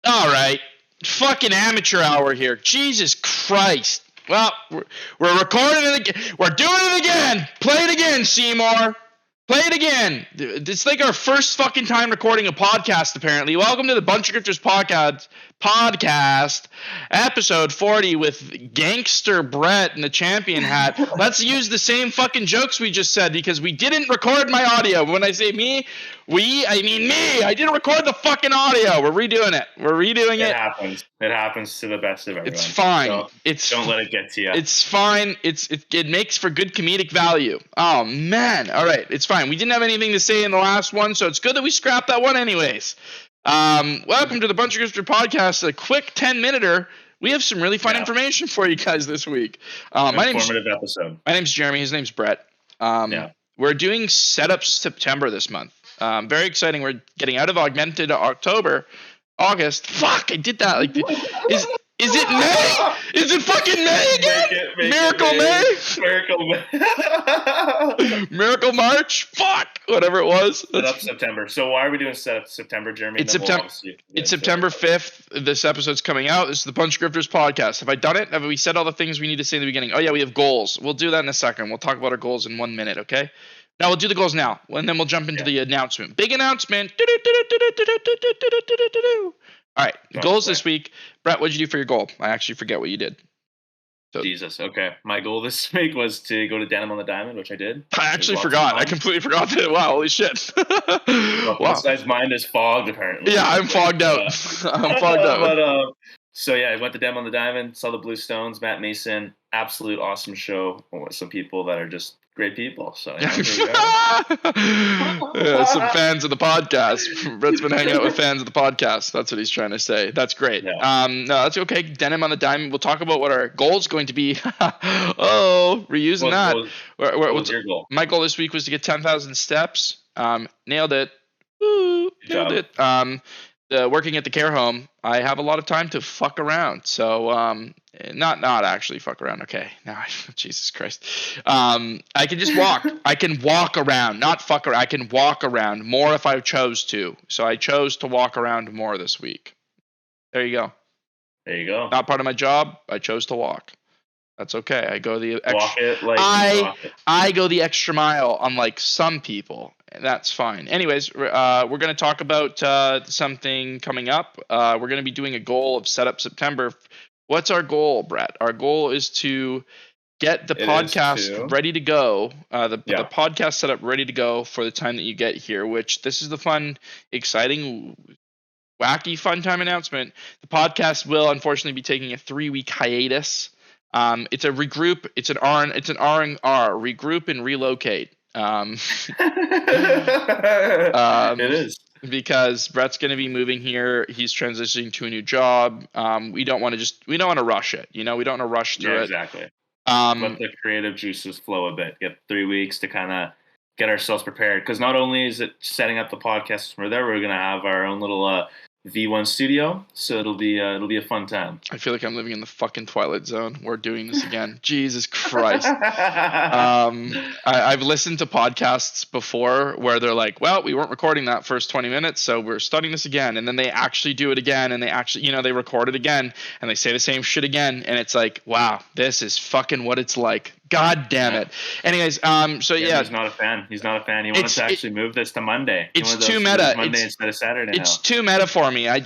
All right. Fucking amateur hour here. Jesus Christ. Well, we're recording it again. We're doing it again. Play it again, Seymour. Play it again. It's like our first fucking time recording a podcast, apparently. Welcome to the Buncha Grifters Podcast, episode 40 with Gangster Brett and the champion hat. Let's use the same fucking jokes we just said because we didn't record my audio. When I say me, I mean me. I didn't record the fucking audio. We're redoing it. It happens. It happens to the best of everyone. It's fine. Don't let it get to you. It's fine. It makes for good comedic value. Oh man. All right. It's fine. We didn't have anything to say in the last one, so it's good that we scrapped that one anyways. Welcome to the Buncha Grifters Podcast. A quick 10-minute. We have some really fun information for you guys this week. Informative episode. My name's Jeremy. His name's Brett. We're doing Setup September this month. Very exciting. We're getting out of Augmented August. Fuck, I did that. Is it May? Is it fucking May again? Miracle May? Miracle March? Fuck! Whatever it was. Setup September. So why are we doing Setup September, Jeremy? It's September 5th. This episode's coming out. This is the Buncha Grifters Podcast. Have I done it? Have we said all the things we need to say in the beginning? Oh yeah, we have goals. We'll do that in a second. We'll talk about our goals in 1 minute, okay? No, we'll do the goals now, and then we'll jump into the announcement. Big announcement. All right, goals this week. Brett, what did you do for your goal? I actually forget what you did. Jesus, okay. My goal this week was to go to Denim on the Diamond, which I did. I actually forgot. I completely forgot that. Wow, holy shit. Wow. This guy's mind is fogged, apparently. Yeah, I'm fogged out. I'm fogged out. I went to Denim on the Diamond, saw the Blue Stones, Matt Mason. Absolute awesome show with some people that are just great people. So some fans of the podcast. Brett's been hanging out with fans of the podcast. That's what he's trying to say. That's great. Yeah. No, that's okay. Denim on the Diamond. We'll talk about what our goal is going to be. Reusing that. What's your goal? My goal this week was to get 10,000 steps. Nailed it. Woo, nailed it. Working at the care home, I have a lot of time to fuck around. So, not actually fuck around. Okay. Now, Jesus Christ. I can just walk. I can walk around, not fuck around. I can walk around more if I chose to. So I chose to walk around more this week. There you go. There you go. Not part of my job. I chose to walk. That's okay. I go the extra. Walk it like I go the extra mile, unlike some people. That's fine. Anyways, we're going to talk about something coming up. We're going to be doing a goal of Setup September. What's our goal, Brett? Our goal is to get the podcast ready to go, the podcast setup ready to go for the time that you get here, which this is the fun, exciting, wacky, fun time announcement. The podcast will unfortunately be taking a 3-week hiatus. It's a regroup. It's an R and R, regroup and relocate. It is because Brett's going to be moving here. He's transitioning to a new job. We don't want to rush it. We don't want to rush through it. Exactly. Let the creative juices flow a bit. Get 3 weeks to kind of get ourselves prepared. Because not only is it setting up the podcast from there, we're going to have our own little V1 studio, so it'll be a fun time. I feel like I'm living in the fucking Twilight Zone. We're doing this again. Jesus Christ. I've listened to podcasts before where they're like, well, we weren't recording that first 20 minutes, so we're starting this again. And then they actually do it again, and they actually, they record it again, and they say the same shit again. And it's like, wow, this is fucking what it's like. God damn it. Anyways, He's not a fan. He wanted to actually move this to Monday. It's too meta. Monday instead of Saturday. It's too meta for me. I'm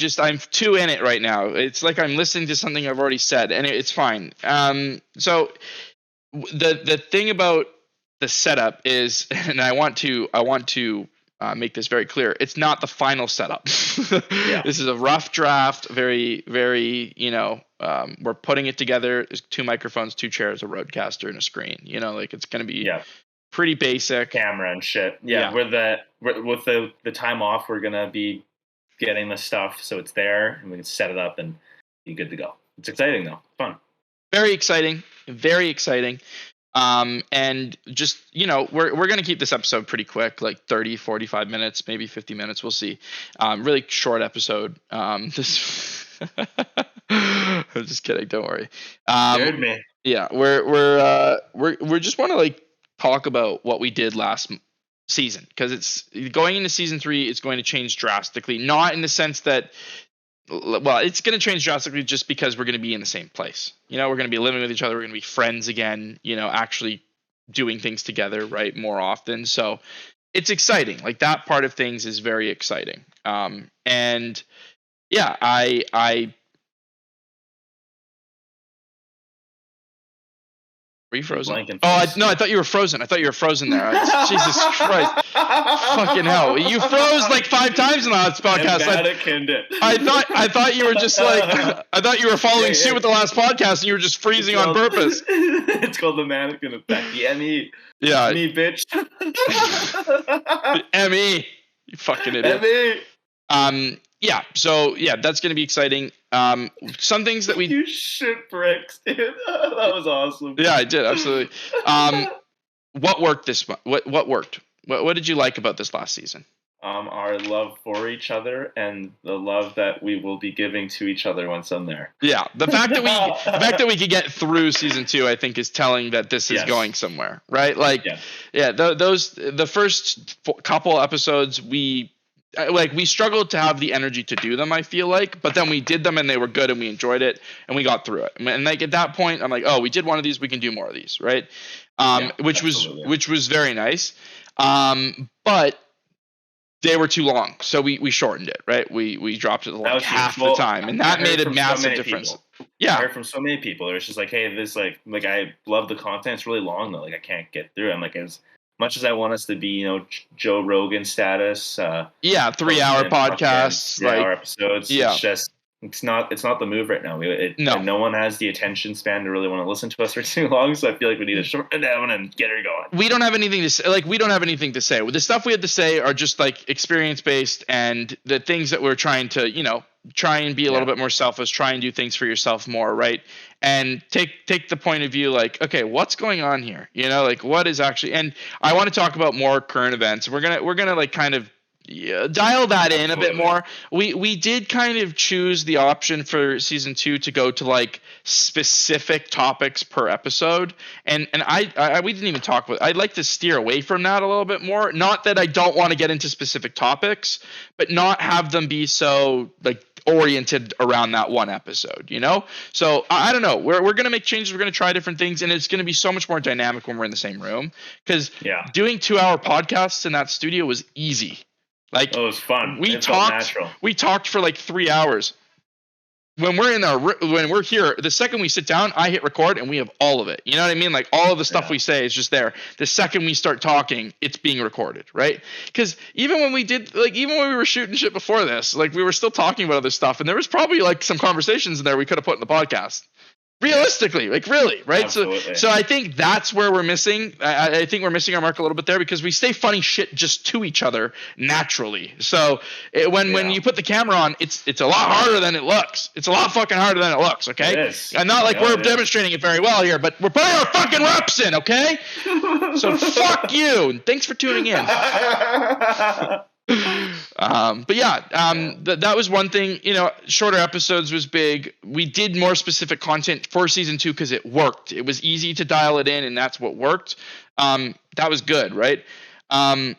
too in it right now. It's like I'm listening to something I've already said, and it's fine. So the thing about the setup is, and I want to make this very clear. It's not the final setup. This is a rough draft. Very, very, we're putting it together. There's 2 microphones, 2 chairs, a roadcaster, and a screen. It's going to be pretty basic. Camera and shit. Yeah. With the time off, we're going to be getting the stuff so it's there, and we can set it up and be good to go. It's exciting though. Fun. Very exciting. Very exciting. And just, we're going to keep this episode pretty quick, like 30, 45 minutes, maybe 50 minutes. We'll see. Really short episode. I'm just kidding. Don't worry. Scared me. Yeah. We're just want to talk about what we did last season. 'Cause it's going into season 3. It's going to change drastically, not in the sense that well, it's going to change drastically just because we're going to be in the same place. We're going to be living with each other. We're going to be friends again, actually doing things together, right, more often. So it's exciting. Like, that part of things is very exciting. And yeah, I were you frozen? No, I thought you were frozen. I thought you were frozen there. Jesus Christ. Fucking hell. You froze like 5 times in the last podcast. I thought you were just like, I thought you were following suit with the last podcast and you were just freezing on purpose. It's called the mannequin effect. The ME. Yeah. Me, bitch. The ME. You fucking idiot. ME. Yeah, so yeah, that's going to be exciting. Some things that you shit bricks, dude. That was awesome. Yeah, I did, absolutely. What worked this month? What worked? What did you like about this last season? Our love for each other and the love that we will be giving to each other once I'm there. Yeah, the fact that we could get through season 2, I think, is telling that this is going somewhere, right? Like, the first couple episodes we struggled to have the energy to do them, I feel like, but then we did them and they were good and we enjoyed it and we got through it. And like at that point, I'm like, oh, we did one of these, we can do more of these, right? Which was very nice. But they were too long, so we shortened it, right? We dropped it like half the time, and that made a massive difference. Yeah, I heard from so many people. It was just like, hey, this like I love the content. It's really long though. Like I can't get through it. I'm like, as much as I want us to be, Joe Rogan status. 3-hour podcasts, 3-hour episodes. Yeah. It's not the move right now. No one has the attention span to really want to listen to us for too long. So I feel like we need to shorten it down and get her going. We don't have anything to say. Like, we don't have anything to say. The stuff we had to say are just like experience based, and the things that we're trying to, try and be a little bit more selfish, try and do things for yourself more, right? And take the point of view, like, okay, what's going on here? Like, what is actually? And I want to talk about more current events. We're gonna like kind of dial that in a bit more. We did kind of choose the option for season 2 to go to like specific topics per episode, and I we didn't even talk about. I'd like to steer away from that a little bit more. Not that I don't want to get into specific topics, but not have them be so like oriented around that one episode, So I don't know. We're gonna make changes. We're gonna try different things, and it's gonna be so much more dynamic when we're in the same room. Because doing 2-hour podcasts in that studio was easy. Like, it was fun. We talked for like 3 hours. When we're here, the second we sit down, I hit record and we have all of it. You know what I mean? Like, all of the stuff we say is just there. The second we start talking, it's being recorded, right? Because even when we were shooting shit before this, like, we were still talking about other stuff, and there was probably like some conversations in there we could have put in the podcast. Realistically, like, really, right? Absolutely. So I think that's where we're missing. I think we're missing our mark a little bit there, because we say funny shit just to each other naturally. So when you put the camera on, it's a lot harder than it looks. It's a lot fucking harder than it looks. Okay, it is. And not like we're demonstrating it very well here, but we're putting our fucking reps in. Okay, so fuck you. And thanks for tuning in. But that was one thing. Shorter episodes was big. We did more specific content for season 2 because it worked. It was easy to dial it in, and that's what worked. That was good, right? I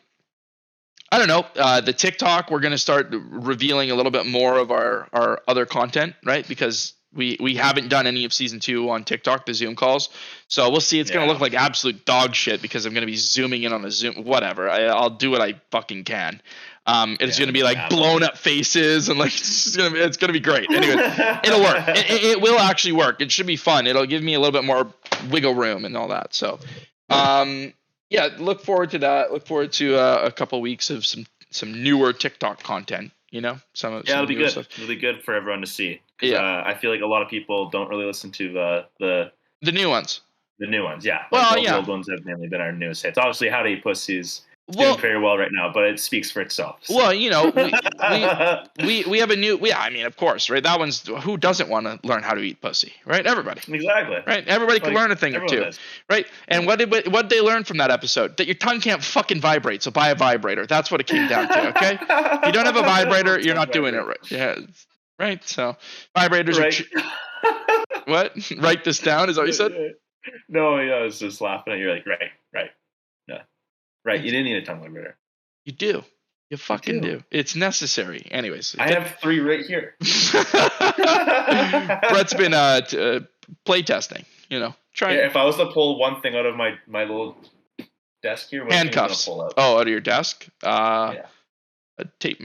don't know. The TikTok, we're going to start revealing a little bit more of our other content, right? Because we haven't done any of season 2 on TikTok, the Zoom calls. So we'll see. It's going to look like absolute dog shit because I'm going to be zooming in on a Zoom. Whatever. I'll do what I fucking can. It's going to be like blown up faces and like it's going to be great. Anyway, it'll work. It will actually work. It should be fun. It'll give me a little bit more wiggle room and all that. So, look forward to that. Look forward to a couple weeks of some newer TikTok content. It'll be good. Stuff. It'll be good for everyone to see. I feel like a lot of people don't really listen to the new ones. The new ones, yeah. Well, the old ones have mainly been our newest hits. Obviously, How to Eat Pussy's doing very well right now, but it speaks for itself. So. Well, we have a new. Of course, right? That one's who doesn't want to learn how to eat pussy, right? Everybody. Exactly. Right. Everybody can learn a thing or two, right? And what did they learn from that episode? That your tongue can't fucking vibrate, so buy a vibrator. That's what it came down to. Okay. If you don't have a vibrator, you're not doing it right. Yeah. Right. So vibrators are. What? Write this down. Is that what you said? No, I was just laughing at you. Like, right. Yeah. Right. You didn't need a tongue vibrator. You do. You fucking do. It's necessary. Anyways. I have 3 right here. Brett's been play testing, Try if I was to pull one thing out of my little desk here, what handcuffs. Pull out? Oh, out of your desk? Yeah. A tape,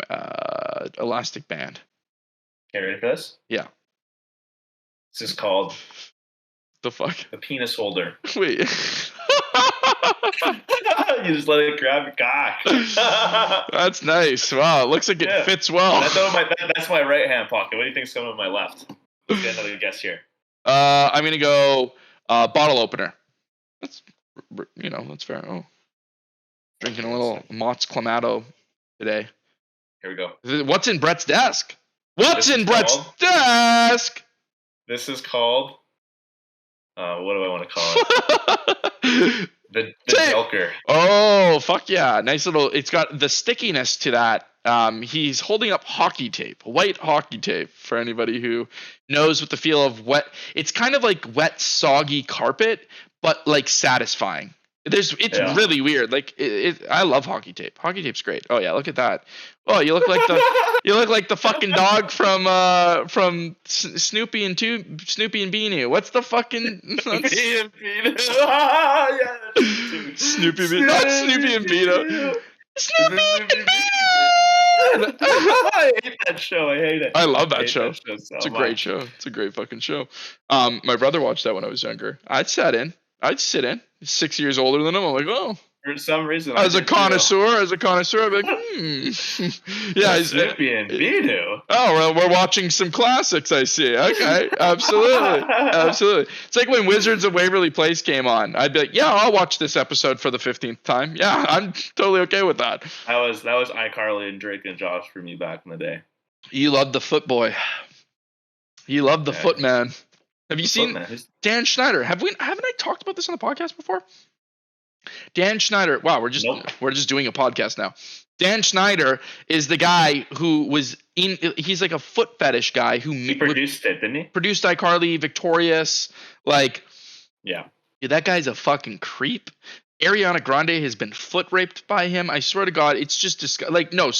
elastic band. Okay, ready for this? Yeah. This is called the fuck? The penis holder. Wait. You just let it grab your cock. That's nice. Wow, it looks like it fits well. That's my right hand pocket. What do you think's coming in my left? Let's get another guess here. I'm gonna go bottle opener. That's that's fair. Oh, drinking a little Mott's Clamato today. Here we go. What's in Brett's desk? What's in Brett's desk? This is called. What do I want to call it? The Joker. Oh, fuck yeah. Nice little, it's got the stickiness to that. He's holding up hockey tape, white hockey tape, for anybody who knows what the feel of wet. It's kind of like wet, soggy carpet, but like satisfying. It's really weird. Like I love hockey tape. Hockey tape's great. Oh yeah, look at that. Oh, you look like the fucking dog from Snoopy and Beanie. What's the fucking Snoopy and Beanie? Snoopy, not Snoopy and Beanie. Snoopy and Beanie. I hate that show. I hate it. I love that show. It's a great show. It's a great fucking show. My brother watched that when I was younger. I'd sit in. He's 6 years older than him. I'm like, oh. For some reason, as a connoisseur, I'd be like, yeah, Snoopy and Beanie. Oh, well, we're watching some classics. I see. Okay, absolutely. It's like when Wizards of Waverly Place came on. I'd be like, yeah, I'll watch this episode for the 15th time. Yeah, I'm totally okay with that. That was iCarly and Drake and Josh for me back in the day. You loved the foot boy. You loved the foot man. Have you seen Dan Schneider? Haven't I talked about this on the podcast before? Dan Schneider. Wow, we're just doing a podcast now. Dan Schneider is the guy who was in. He's like a foot fetish guy who produced it, didn't he? Produced iCarly, Victorious. Yeah, that guy's a fucking creep. Ariana Grande has been foot raped by him. I swear to God, it's just not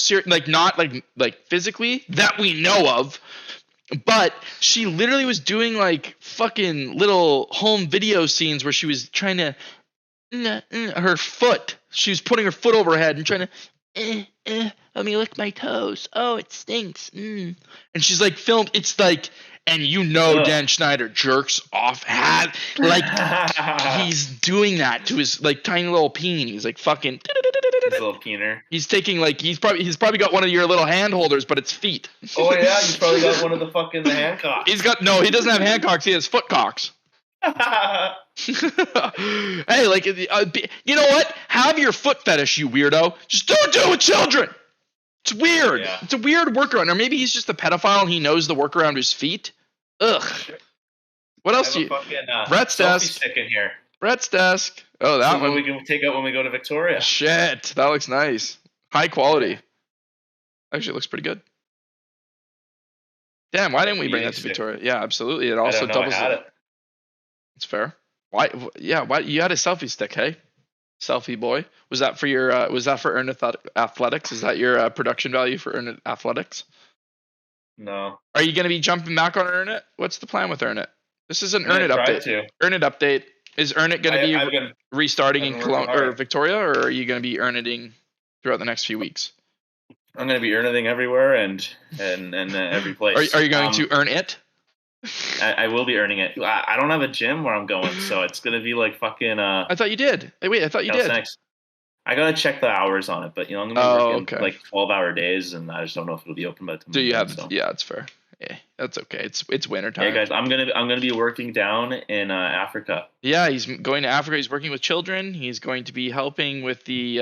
physically that we know of. But she literally was doing like fucking little home video scenes where she was trying to her foot. She was putting her foot over her head and trying to let me lick my toes. Oh, it stinks. And she's like filmed. It's like, and Dan Schneider jerks off. He's doing that to his like tiny little peen. He's like fucking. His little peener. He's taking like he's probably got one of your little hand holders, but it's feet. Oh yeah, he's probably got one of the fucking handcocks. He doesn't have handcocks. He has footcocks. Hey, like you know what? Have your foot fetish, you weirdo. Just don't do it with children. It's weird. Yeah. It's a weird workaround. Or maybe he's just a pedophile and he knows the workaround to his feet. Ugh. What else do you? Brett's desk. Stick in here. Brett's desk. Oh, that one we can take out when we go to Victoria. Shit, that looks nice. High quality. Actually, it looks pretty good. Damn, why didn't we bring that to Victoria? Yeah, absolutely. It also doubles. It's fair. Why? Yeah. Why you had a selfie stick? Hey, selfie boy. Was that for your? Was that for Earn Athletics? Is that your production value for Earn Athletics? No. Are you going to be jumping back on Earn It? What's the plan with Earn It? This is an Earn It update. Earn It update. Is Earn It going to be restarting in Cologne or Victoria, or are you going to be earning throughout the next few weeks? I'm going to be earning everywhere and every place. Are you going to earn it? I will be earning it. I don't have a gym where I'm going, so it's going to be like fucking. I thought you did. Hey, wait, I thought you did. Thanks. I got to check the hours on it, but I'm going to be working like 12-hour days, and I just don't know if it'll be open by tomorrow. Do you have? So. Yeah, it's fair. Yeah, that's okay. It's winter time. Yeah, guys, I'm gonna be working down in Africa. Yeah, he's going to Africa. He's working with children. He's going to be helping with the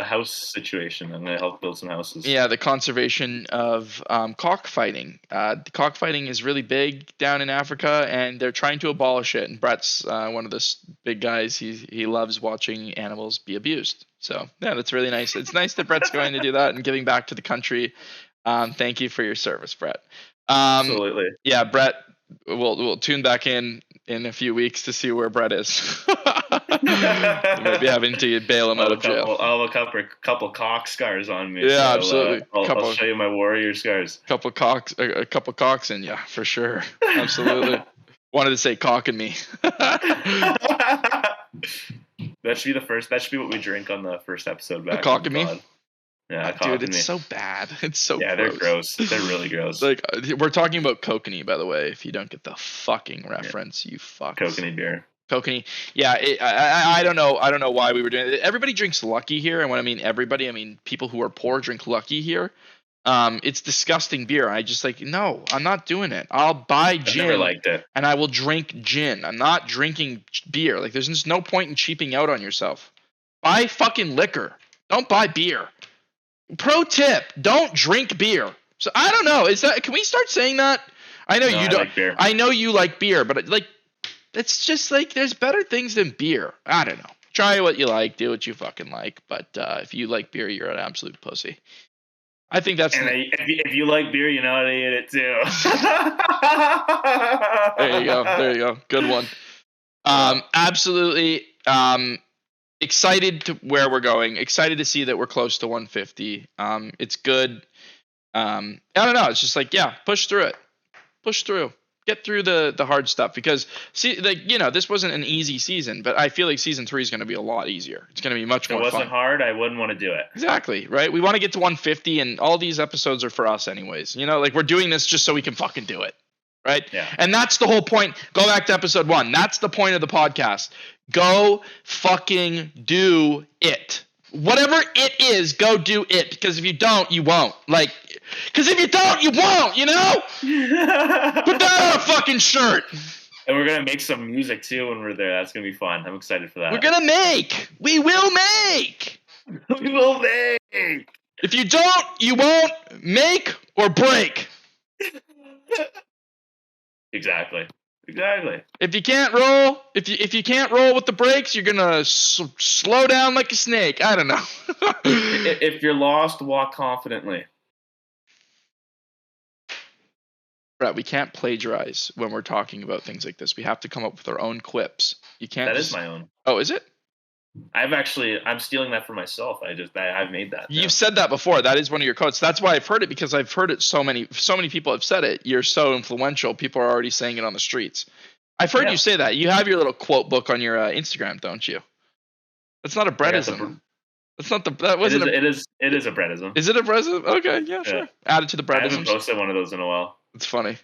house situation. I'm gonna help build some houses. Yeah, the conservation of cockfighting. The cockfighting is really big down in Africa, and they're trying to abolish it. And Brett's one of the big guys. He loves watching animals be abused. So yeah, that's really nice. It's nice that Brett's going to do that and giving back to the country. Thank you for your service, Brett. Absolutely. Yeah, Brett. We'll tune back in a few weeks to see where Brett is. Maybe having to bail him out of jail. I'll have a couple cock scars on me. Yeah, so absolutely. I'll show you my warrior scars. A couple cocks in you, for sure. Absolutely. Wanted to say cock in me. That should be the first. That should be what we drink on the first episode. Back. Cock in me. Yeah, dude, it's so bad. It's so gross. They're gross. They're really gross. Like, we're talking about kokanee, by the way. If you don't get the fucking reference, you fucks. Kokanee beer. Kokanee. Yeah, I don't know. I don't know why we were doing it. Everybody drinks Lucky here, and when I mean everybody, I mean people who are poor drink Lucky here. It's disgusting beer. I just no, I'm not doing it. I'll buy gin. I never liked it. And I will drink gin. I'm not drinking beer. Like, there's just no point in cheaping out on yourself. Buy fucking liquor. Don't buy beer. Pro tip: don't drink beer. So I don't know. Can we start saying that? I know you don't. Like beer. I know you like beer, but it's just there's better things than beer. I don't know. Try what you like. Do what you fucking like. But if you like beer, you're an absolute pussy. I think that's. And if you like beer, you know how to eat it too. There you go. There you go. Good one. Absolutely. Excited to where we're going. Excited to see that we're close to 150. It's good. I don't know. It's just push through it. Push through. Get through the hard stuff, because this wasn't an easy season, but I feel like season 3 is going to be a lot easier. It's going to be much more fun. If it wasn't hard, I wouldn't want to do it. Exactly, right? We want to get to 150, and all these episodes are for us anyways. We're doing this just so we can fucking do it, right? Yeah. And that's the whole point. Go back to episode 1. That's the point of the podcast. Go fucking do it. Whatever it is, go do it, because if you don't, you won't. Because if you don't, you won't, Put that on a fucking shirt. And we're going to make some music, too, when we're there. That's going to be fun. I'm excited for that. We will make. We will make. If you don't, you won't make or break. Exactly. If you can't roll, if you can't roll with the brakes, you're gonna slow down like a snake. I don't know. If you're lost, walk confidently. Brett, we can't plagiarize when we're talking about things like this. We have to come up with our own quips. You can't. That is my own. Oh, is it? I'm stealing that for myself. I've made that. You've said that before. That is one of your quotes. That's why I've heard it, because I've heard it so many people have said it. You're so influential. People are already saying it on the streets. I've heard you say that. You have your little quote book on your Instagram, don't you? That's not a Brettism. That's not the. That wasn't. It is a Brettism. Is it a Brettism? Okay, yeah, sure. Add it to the Brettisms. I haven't posted one of those in a while. It's funny.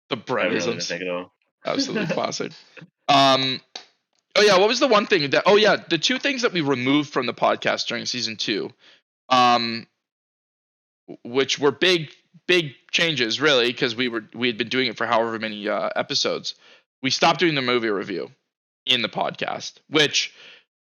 The Brettisms. Really absolutely classic. Oh yeah, what was the one thing that? Oh yeah, the 2 things that we removed from the podcast during season 2, which were big changes, really, because we had been doing it for however many episodes. We stopped doing the movie review in the podcast, which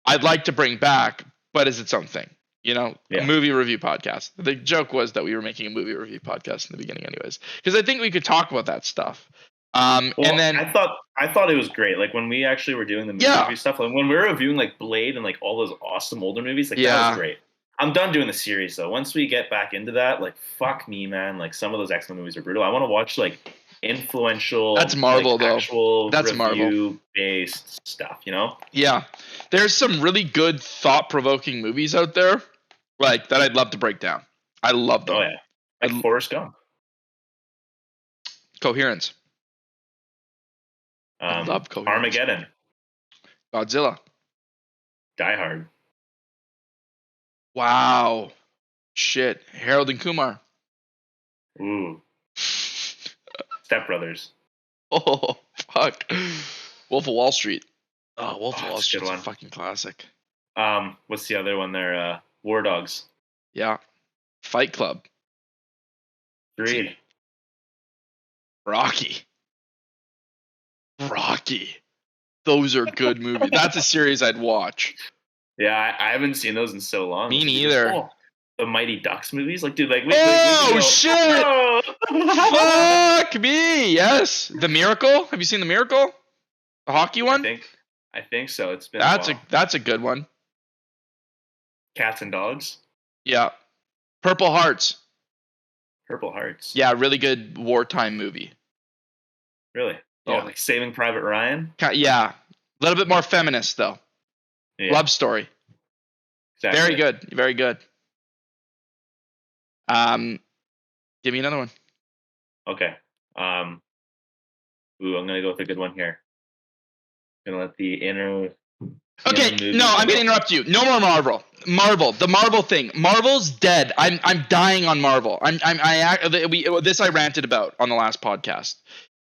I'd like to bring back, but as its own thing, a movie review podcast. The joke was that we were making a movie review podcast in the beginning, anyways, because I think we could talk about that stuff. And then I thought it was great. Like when we actually were doing the movie stuff, like when we were reviewing like Blade and like all those awesome older movies, that was great. I'm done doing the series though. Once we get back into that, fuck me, man. Like some of those X-Men movies are brutal. I want to watch influential. That's Marvel though. Actual that's Marvel based stuff, Yeah, there's some really good thought-provoking movies out there, that I'd love to break down. I love them. Oh yeah, like Forrest Gump. Coherence. I love Coherence. Armageddon. Godzilla. Die Hard. Wow. Shit. Harold and Kumar. Ooh. Step Brothers. Oh, fuck. Wolf of Wall Street. Oh, Wolf of Wall Street's a fucking classic. What's the other one there? War Dogs. Yeah. Fight Club. Creed. Rocky. Those are good movies. That's a series I'd watch. Yeah, I haven't seen those in so long. Me neither. Oh, the Mighty Ducks movies, shit! Fuck me! Yes, The Miracle. Have you seen The Miracle? The hockey one? I think so. It's been. That's a good one. Cats and Dogs. Yeah. Purple Hearts. Yeah, really good wartime movie. Really? Yeah, like Saving Private Ryan. Yeah, a little bit more feminist though. Love story. Exactly. Very good. Very good. Give me another one. Okay. I'm gonna go with a good one here. Gonna let the inner. Okay, no, I'm gonna interrupt you. No more Marvel. The Marvel thing. Marvel's dead. I'm dying on Marvel. This I ranted about on the last podcast.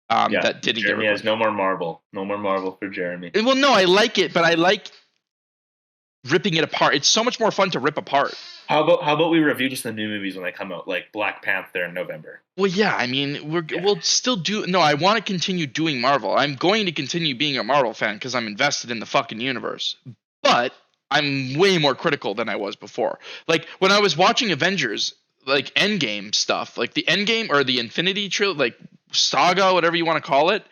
That didn't Jeremy get has no more Marvel. No more Marvel for Jeremy. Well, no, I like it, but I like ripping it apart. It's so much more fun to rip apart. How about we review just the new movies when they come out, like Black Panther in November? Well, yeah, I mean, we'll still do. No, I want to continue doing Marvel. I'm going to continue being a Marvel fan because I'm invested in the fucking universe. But I'm way more critical than I was before. Like when I was watching Avengers, like Endgame stuff, like the Endgame or the Infinity Trilogy, like saga, whatever you want to call it,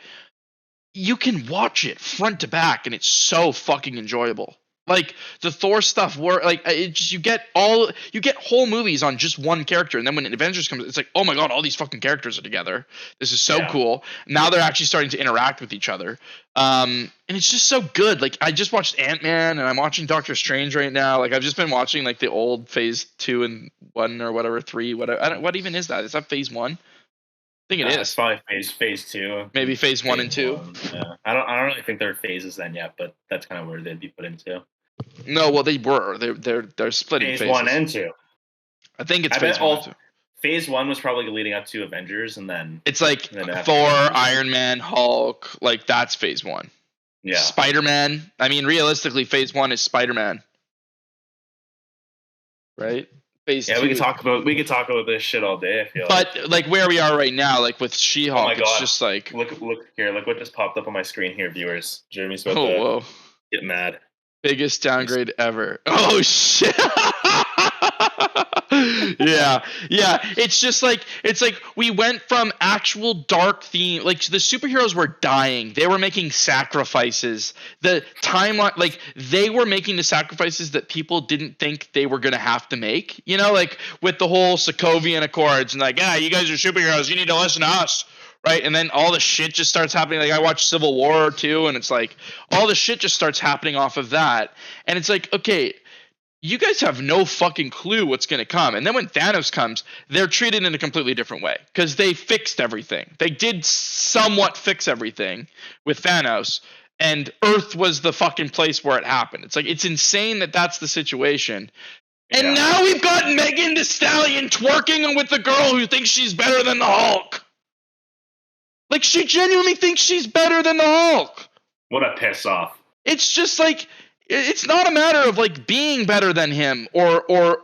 you can watch it front to back, and it's so fucking enjoyable. Like the Thor stuff, where like you get whole movies on just one character, and then when Avengers comes, it's like, oh my god, all these fucking characters are together. This is so cool. Now they're actually starting to interact with each other, and it's just so good. Like I just watched Ant-Man, and I'm watching Doctor Strange right now. Like I've just been watching like the old Phase 2 and 1 or whatever 3, whatever. What even is that? Is that Phase 1? I think it is. It's probably phase 2. Maybe phase 1 and 2. Yeah. I don't really think they're phases then yet, but that's kind of where they'd be put into. No, well they were. They're splitting phase phases. 1 and 2. I think it's phase 1 and 2. Phase 1 was probably leading up to Avengers, and then it's like Thor, Iron Man, Hulk. Like that's phase 1. Yeah. Spider-Man. I mean, realistically, phase 1 is Spider-Man. Right? Phase 2. We could talk about this shit all day. I feel but like where we are right now, like with She-Hulk, it's just like look here. Look what just popped up on my screen here, viewers. Jeremy's about to get mad. Biggest downgrade ever. Oh shit. yeah. It's like we went from actual dark theme, like the superheroes were dying. They were making sacrifices. The timeline, like they were making the sacrifices that people didn't think they were gonna have to make. You know, like with the whole Sokovian Accords and like, you guys are superheroes. You need to listen to us. Right, and then all the shit just starts happening. Like I watched Civil War too, and it's like all the shit just starts happening off of that. And it's like, okay, you guys have no fucking clue what's going to come. And then when Thanos comes, they're treated in a completely different way because they fixed everything. They did somewhat fix everything with Thanos, and Earth was the fucking place where it happened. It's like, it's insane that that's the situation. And now we've got Megan Thee Stallion twerking with the girl who thinks she's better than the Hulk. Like, she genuinely thinks she's better than the Hulk. What a piss off. It's just like, it's not a matter of like being better than him or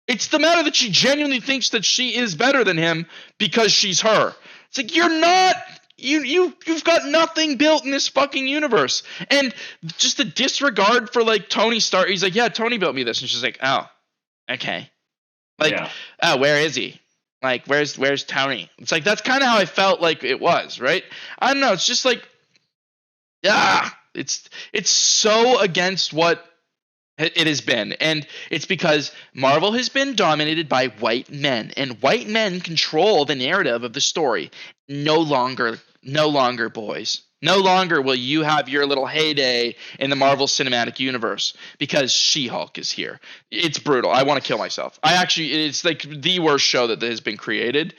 it's the matter that she genuinely thinks that she is better than him because she's her. It's like, you're not, you've got nothing built in this fucking universe. And just the disregard for like Tony Stark. He's like, yeah, Tony built me this. And she's like, oh, okay. Like, oh, where is he? Like, where's Tony? It's like, that's kind of how I felt like it was, right? I don't know. It's just like, it's so against what it has been. And it's because Marvel has been dominated by white men, and white men control the narrative of the story. No longer, boys. No longer will you have your little heyday in the Marvel Cinematic Universe because She-Hulk is here. It's brutal. I want to kill myself. It's like the worst show that has been created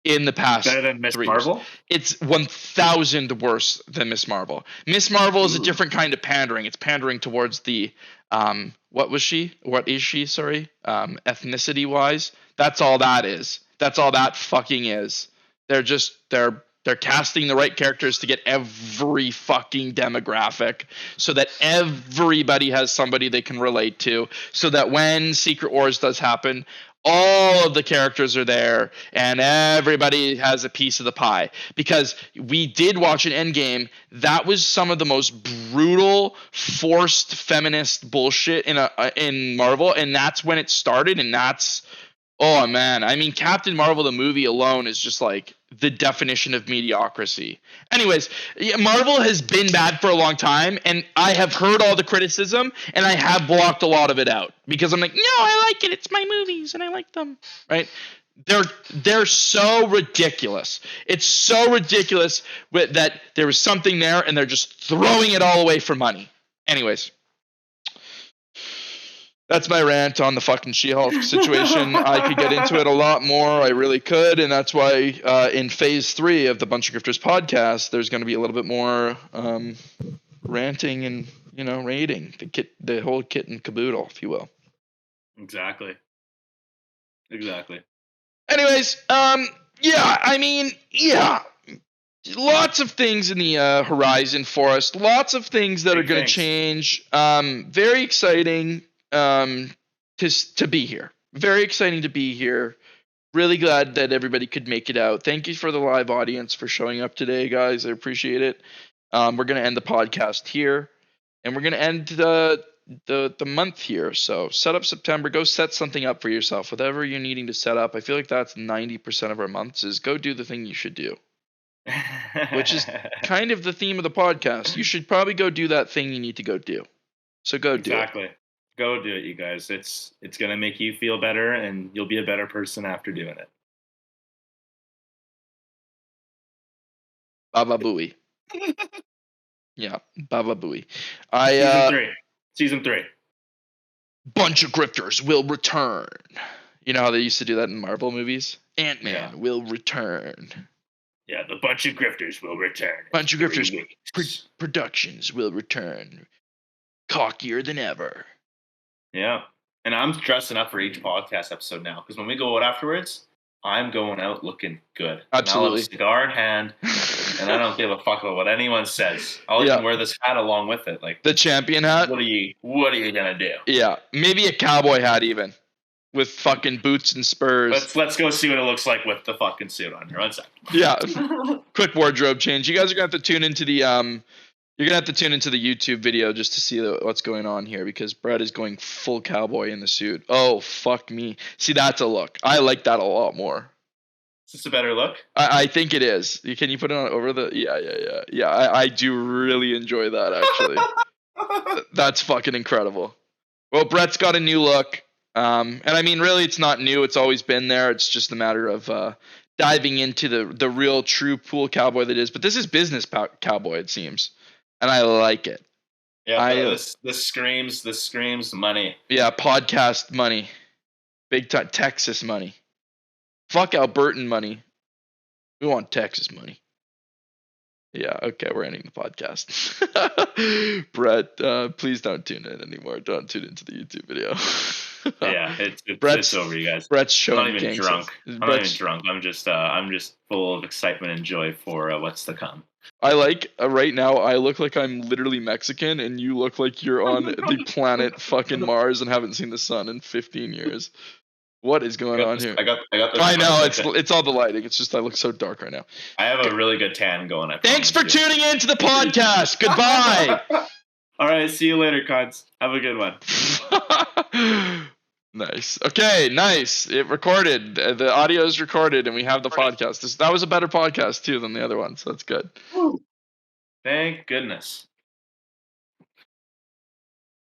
in the past. Better than Miss Marvel? Years. It's 1,000 worse than Miss Marvel. Miss Marvel is a different kind of pandering. It's pandering towards the, what is she? Sorry. Ethnicity-wise. That's all that is. That's all that fucking is. They're casting the right characters to get every fucking demographic so that everybody has somebody they can relate to, so that when Secret Wars does happen, all of the characters are there and everybody has a piece of the pie. Because we did watch an Endgame. That was some of the most brutal, forced feminist bullshit in Marvel, and that's when it started, and that's... Oh, man. I mean, Captain Marvel, the movie alone, is just like the definition of mediocrity. Anyways, Marvel has been bad for a long time, and I have heard all the criticism, and I have blocked a lot of it out because I'm like, no, I like it. It's my movies, and I like them. Right? They're so ridiculous. It's so ridiculous that there was something there, and they're just throwing it all away for money. Anyways, That's my rant on the fucking She-Hulk situation. I could get into it a lot more. I really could. And that's why in phase 3 of the Buncha Grifters podcast, there's going to be a little bit more ranting and, rating. The whole kit and caboodle, if you will. Exactly. Anyways, lots of things in the horizon for us. Lots of things that are going to change. Very exciting to be here. Very exciting to be here. Really glad that everybody could make it out. Thank you for the live audience for showing up today, guys. I appreciate it. We're going to end the podcast here, and we're going to end the month here. So set up September. Go set something up for yourself. Whatever you're needing to set up. I feel like that's 90% of our months is go do the thing you should do. Which is kind of the theme of the podcast. You should probably go do that thing you need to go do. So go do it. Exactly. Go do it, you guys. It's going to make you feel better, and you'll be a better person after doing it. Baba Booey. Yeah, Baba Booey. Season 3. Buncha Grifters will return. You know how they used to do that in Marvel movies? Ant-Man will return. Yeah, the Buncha Grifters will return. Buncha Grifters Productions will return. Cockier than ever. Yeah. And I'm dressing up for each podcast episode now, because when we go out afterwards, I'm going out looking good. Absolutely. And I'll have a cigar in hand, and I don't give a fuck about what anyone says. I'll even wear this hat along with it. Like the champion hat? What are you gonna do? Yeah. Maybe a cowboy hat even. With fucking boots and spurs. Let's go see what it looks like with the fucking suit on here. 1 second. Yeah. Quick wardrobe change. You guys are gonna have to tune into the YouTube video just to see what's going on here, because Brett is going full cowboy in the suit. Oh fuck me. See, that's a look. I like that a lot more. Is this a better look? I think it is. Can you put it on over the Yeah. I do really enjoy that actually. That's fucking incredible. Well, Brett's got a new look. And I mean, really, it's not new. It's always been there. It's just a matter of diving into the real, true pool cowboy that is. But this is business cowboy, it seems, and I like it. Yeah, this screams money. Yeah, podcast money, big time Texas money. Fuck Albertan money. We want Texas money. Yeah, okay, we're ending the podcast. Brett, please don't tune in anymore. Don't tune into the YouTube video. Yeah, it's over, you guys. Brett's showing. I'm not even drunk. I'm not even drunk. I'm just full of excitement and joy for what's to come. I like right now. I look like I'm literally Mexican, and you look like you're on the planet fucking Mars and haven't seen the sun in 15 years. What is going on here? I got this. I know it's all the lighting. It's just I look so dark right now. I have a really good tan going. Thanks for tuning in to the podcast. Goodbye. All right, see you later, cunts. Have a good one. Nice. Okay, nice. It recorded. The audio is recorded, and we have the podcast. That was a better podcast too than the other one, so that's good. Thank goodness.